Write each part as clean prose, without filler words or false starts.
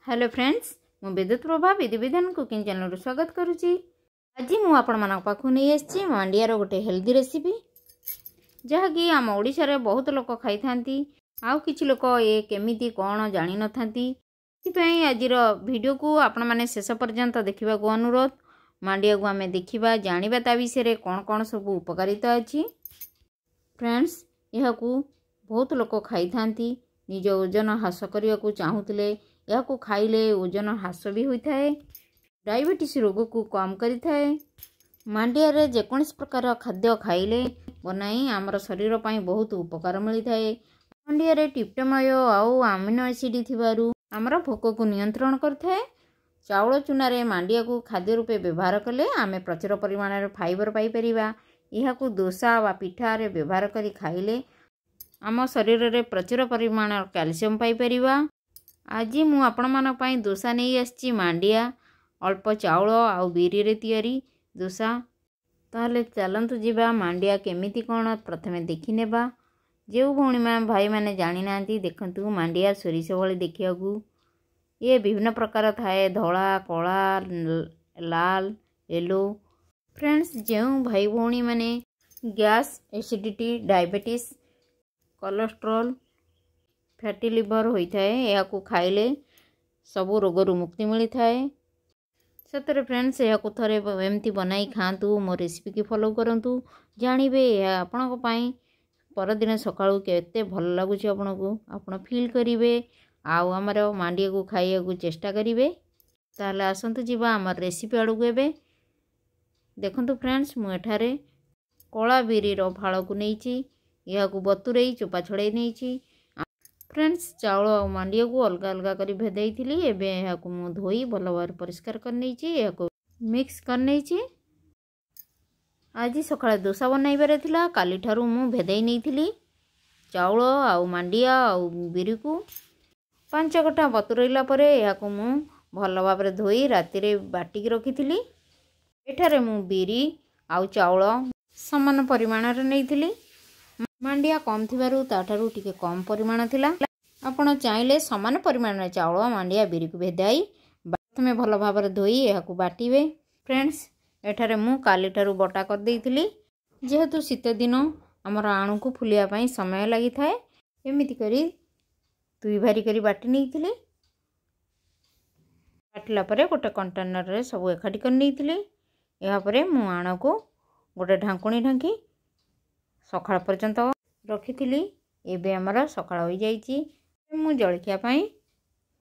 Hello friends मु विद्युत प्रभा विधि विधान कुकिंग चैनल स्वागत करुच्ची। आज मु आपण मान पाखु नहीं आसी मांडियार गोटे हेल्दी रेसिपी जहाँकि आम ओडिशा रे बहुत लोक खाई थांती आउ किछि लोक ए केमिति कोन जानि न थांती। सेपई आज वीडियो को आपण माने शेष पर्यंत देखिबा को अनुरोध। मांडिया को आमे देखिबा जानिबा ता विषय रे कोन कोन सब उपकारिता अछि। फ्रेंड्स यह को बहुत लोक खाई थांती निज ओजन ह्रास करने को चाहूले। यह खाइले ओजन ह्रास भी होता है, डायबिटीज रोग को कम करिथाए। मांडिया रे जेकोसी प्रकार खाद्य खाइले बनाई आमर शरीर पर बहुत उपकार मिलता है। मांडिया रे टिप्टोमय आउ अमीनो एसिड थिबारु आमर भोक को नियंत्रण करथाए। चाउल चूना रे मांडिया को खाद्य रूपे व्यवहार कले आमे प्रचुर परिमाण रे फाइबर पाई परिबा। यह को डोसा वा पिठा रे व्यवहार करी खाइले आम शरीर रे प्रचुर परिमाण कैल्शियम पाई परिबा। आज मु आपण मान पई डोसा नहीं आछि मांडिया अल्प चाउल आउ बिरी रे तैयारी डोसा। ताहले चलंतु जीवा मांडिया केमिति कोन प्रथमे देखि नेबा। जो भौणी मान भाई माने जानि नांती देखंतु मांडिया सोरिष भଳି देखियागु ये विभिन्न प्रकार थाए धला कला लाल येलो। फ्रेंड्स जो भाई भौणी माने gas acidity diabetes cholesterol fatty liver होता है यह को खाइले सबू रोगर मुक्ति मिलता है। सतरे फ्रेंड्स यह को थरे एमती बनाई खातु मो रेसिपी की फॉलो करंतु जानिबे यह आपन पाई परदिन सकाळू केते भल लागुची आपन फील करिवे आउ हमर मांडिया को खाइया को चेष्टा करिवे। ताले आसंतु जीवा हमर रेसिपी आडू एबे देखंतु फ्रेंड्स मु एठारे कला बिरी रो फाळ को नैची यह को बतुरई चोपा छड़ाई नैची। फ्रेंड्स चाउल और मांडिया को अलग अलग कर भेदई थी एबे यह को मु धोई भल भाव परिष्कार कर नैची यह को मिक्स कर नैची। आज सकाळे डोसा बनैबारे थिला काली ठारू मु भेदई नै थिली चाउल आउ मांडिया आउ बिरी को 5 घंटा बतुरैला परे यह को मु भल भाव धोई राति रे बाटिक रखी। एठारे मु बिरी आउ चाउल समान परिमाण रे नै थिली। मांडिया कम थिबारु ताठारु टिके कम परिमाण थिला। आपण चाहिले समान परिमाण रे चाउल मांडिया बिरी को भेदाई प्रथमे भल भाव धोई यह को बाटिबे। फ्रेंड्स एठारे मु काली ठारू बटा कर देइथिली जेहेतु शीत दिन हमर आणु को फुलिया पई समय लागि थाए एमिति करी दुई भारी करी बाटी नैथिली। बाटला परे गोटे कंटेनर रे सब एखाटी कर नैथिली। या परे मु आण को गोटे ढांकुणी ढांकी सकाळ पर्यंत रखी। एबे हमर सकाळ हो जाइछि मु जलखिया पई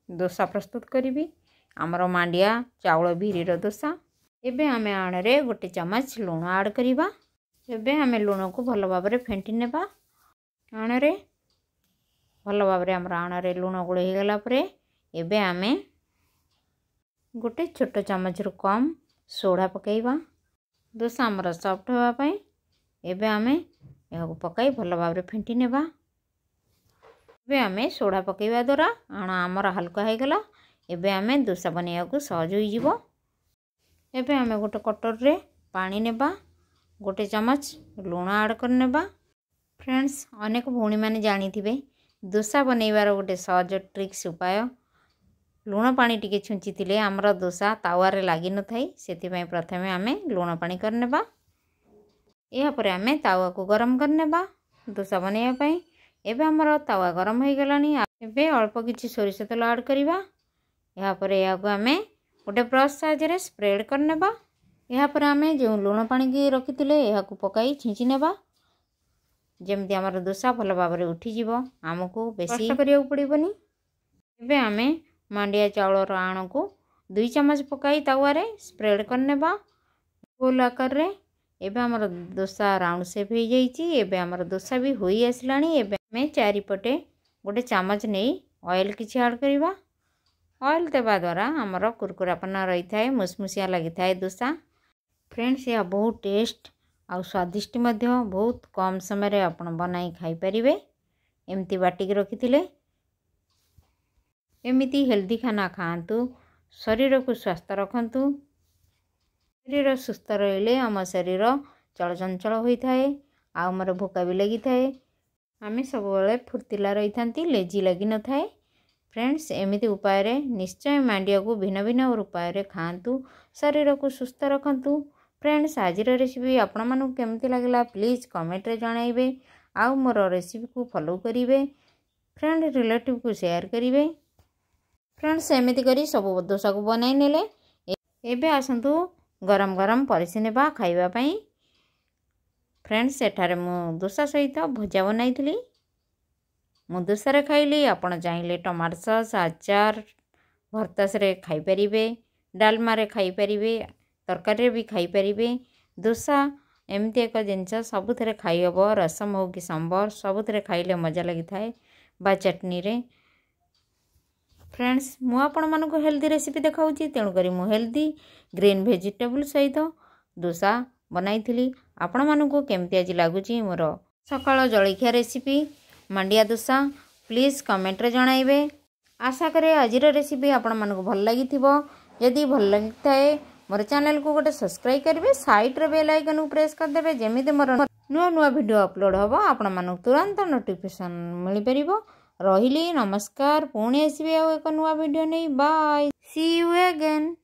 डोसा प्रस्तुत करिवि हमर मांडिया चाउल बिरी रो डोसा। एबे आमे आण रे गोटे चम्मच लूण ऐड करिबा। एबे आमे लूण को भल भाव रे फेंटी नेबा। आण रे भल भाव रे हमर आण रे लूण गुळे हे गला परे एबे आमे गोटे छोट चम्मच रो कम सोडा पकाइबा डोसा हमर सॉफ्ट होवा पई। एबे आमे यह को पकाई भल भाव रे फेंटी नेबा। एबे आमे सोडा पकाइबा द्वारा आण आमर हल्का हो गला। एबे आमे डोसा बनिया को सहज होई जिवो। एबे आमे गोटे कटर रे पानी नेबा गोटे चम्मच लूण ऐड कर नेबा। फ्रेंड्स अनेक भौणी माने जानी थिबे डोसा बनैबार गोटे सहज ट्रिक्स उपाय लूण पानी टिके छुंची थिले हमर डोसा तावा रे लागि न थाई सेति पई प्रथमे आमे लूण पानी कर नेबा। यह पर आमे तावा को गरम कर नेबा डोसा बनैया पई। एबे हमर तावा गरम हो गलानी। एबे अल्प किछि सोरिष तेल ऐड करिबा। यह पर या को आमे गोटे ब्रश साहाय्य रे स्प्रेड कर नेबा। यह पर आमे जो लूण पानी की रखिथिले यह को पकाई छिंची नेबा जेमति हमर डोसा भल भाव रे उठी जिवो हमको बेसी करिया पड़िबनी। एबे आमे मांडिया चाउल रो आण को 2 चम्मच पकाई तावा रे स्प्रेड कर नेबा गोल आकार रे। एबे हमर डोसा राउंड शेप हो जाइछि। एबे हमर डोसा भी होई आसलानी। एबे में चारिपटे गोटे चामच नहीं ऑयल किछि ऐड करिबा। ऑयल देबा द्वारा हमर कुरकुरापन रही थाए मुसमुसिया लागि थाए डोसा। फ्रेंड्स यह बहुत टेस्ट आ स्वादिष्ट मध्य बहुत कम समय रे आपण बनाई खाई परिबे। एमती बाटिक रखिथिले एमिति हेल्दी खाना खांतु शरीर को स्वस्थ रखंतु। शरीर सुस्थ रहिले आम शरीर चलचंचल होता है आमर भोका भी लगी थाए आमे सब बेले फुर्तिला रही था लेजी लगी न थाए। फ्रेंड्स एमिति उपाय निश्चय मांडिया को भिन्न भिन्न उपाय खातु शरीर को सुस्थ रखु। फ्रेंड्स आज रेसिपी आपण मानू केमती लगला प्लीज कमेंट रे जणाइबे। आउ मोर रेसिपी को फॉलो करिवे। फ्रेंड रिलेटिव को शेयर करिवे। फ्रेंड्स एमिति करी सब डोसा को बनाई नेले। एबे आसंतु गरम गरम परिसी नेबा खाइबा पई। फ्रेंड्स एठारे मु डोसा सहित भजा बनाइथिली। मु डोसा रे खाइली। आपण चाहिले टमाटर सॉस अचार भर्तास रे खाइ परिबे, डालमा रे खाइ परिबे, तरकारी रे भी खाइ परिबे। डोसा एमती एक जिनस सबुथरे खाई हबो। रसम हो कि सांबर सबुथरे खाइले मजा लगी थाए बा चटनी रे। फ्रेंड्स मु आपण मानको हेल्दी रेसिपी देखाउची तेणु करी मु हेल्दी ग्रीन वेजिटेबल सहित डोसा बनाइथिली। आपण मानको केमती आज लागुची मोर सकाळ जळखिया रेसिपी मांडिया डोसा प्लीज कमेंट रे जणाइबे। आशा करे आज रेसिपी आपण मानको भल लागि थिबो। यदि भल लागि थाए मोर चैनल को गोटे सब्सक्राइब करेंगे। साइड रे बेल आइकन को प्रेस कर देबे जेमिति मोर नुआ नुआ वीडियो अपलोड होबो आपण मानक तुरंत नोटिफिकेशन मिल परिबो। रहिली नमस्कार। पुणी आसीबे आ एक नुआ वीडियो नै। Bye see you again.